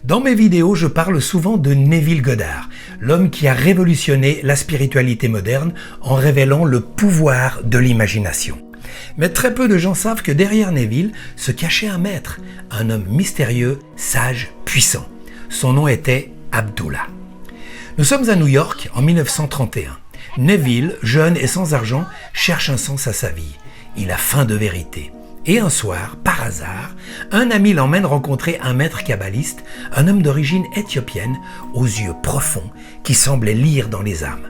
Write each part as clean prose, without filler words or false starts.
Dans mes vidéos, je parle souvent de Neville Goddard, l'homme qui a révolutionné la spiritualité moderne en révélant le pouvoir de l'imagination. Mais très peu de gens savent que derrière Neville se cachait un maître, un homme mystérieux, sage, puissant. Son nom était Abdullah. Nous sommes à New York en 1931. Neville, jeune et sans argent, cherche un sens à sa vie. Il a faim de vérité. Et un soir, par hasard, un ami l'emmène rencontrer un maître kabbaliste, un homme d'origine éthiopienne, aux yeux profonds, qui semblait lire dans les âmes.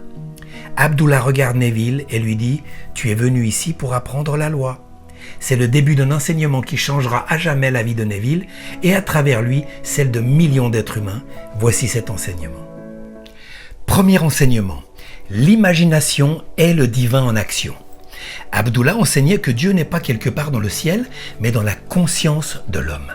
Abdullah regarde Neville et lui dit « Tu es venu ici pour apprendre la loi ». C'est le début d'un enseignement qui changera à jamais la vie de Neville et à travers lui celle de millions d'êtres humains. Voici cet enseignement. Premier enseignement, l'imagination est le divin en action. Abdullah enseignait que Dieu n'est pas quelque part dans le ciel, mais dans la conscience de l'homme.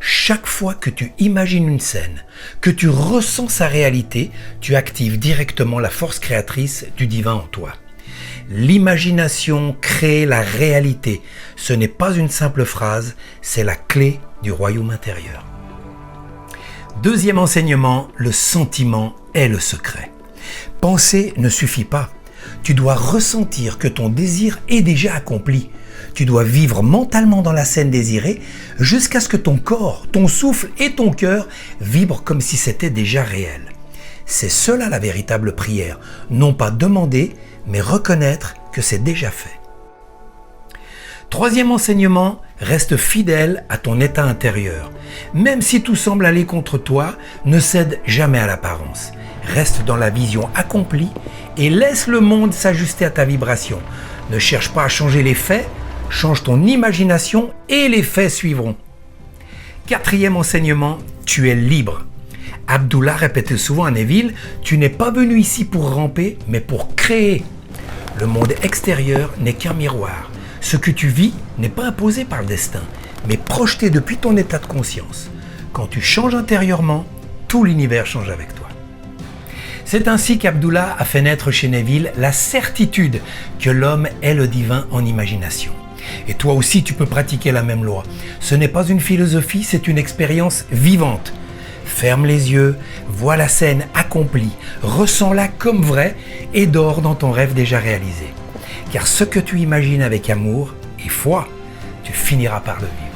Chaque fois que tu imagines une scène, que tu ressens sa réalité, tu actives directement la force créatrice du divin en toi. L'imagination crée la réalité. Ce n'est pas une simple phrase, c'est la clé du royaume intérieur. Deuxième enseignement, le sentiment est le secret. Penser ne suffit pas. Tu dois ressentir que ton désir est déjà accompli. Tu dois vivre mentalement dans la scène désirée jusqu'à ce que ton corps, ton souffle et ton cœur vibrent comme si c'était déjà réel. C'est cela la véritable prière, non pas demander, mais reconnaître que c'est déjà fait. Troisième enseignement, reste fidèle à ton état intérieur. Même si tout semble aller contre toi, ne cède jamais à l'apparence. Reste dans la vision accomplie et laisse le monde s'ajuster à ta vibration. Ne cherche pas à changer les faits, change ton imagination et les faits suivront. Quatrième enseignement, tu es libre. Abdullah répétait souvent à Neville, tu n'es pas venu ici pour ramper, mais pour créer. Le monde extérieur n'est qu'un miroir. Ce que tu vis n'est pas imposé par le destin, mais projeté depuis ton état de conscience. Quand tu changes intérieurement, tout l'univers change avec toi. C'est ainsi qu'Abdullah a fait naître chez Neville la certitude que l'homme est le divin en imagination. Et toi aussi, tu peux pratiquer la même loi. Ce n'est pas une philosophie, c'est une expérience vivante. Ferme les yeux, vois la scène accomplie, ressens-la comme vraie et dors dans ton rêve déjà réalisé. Car ce que tu imagines avec amour et foi, tu finiras par le vivre.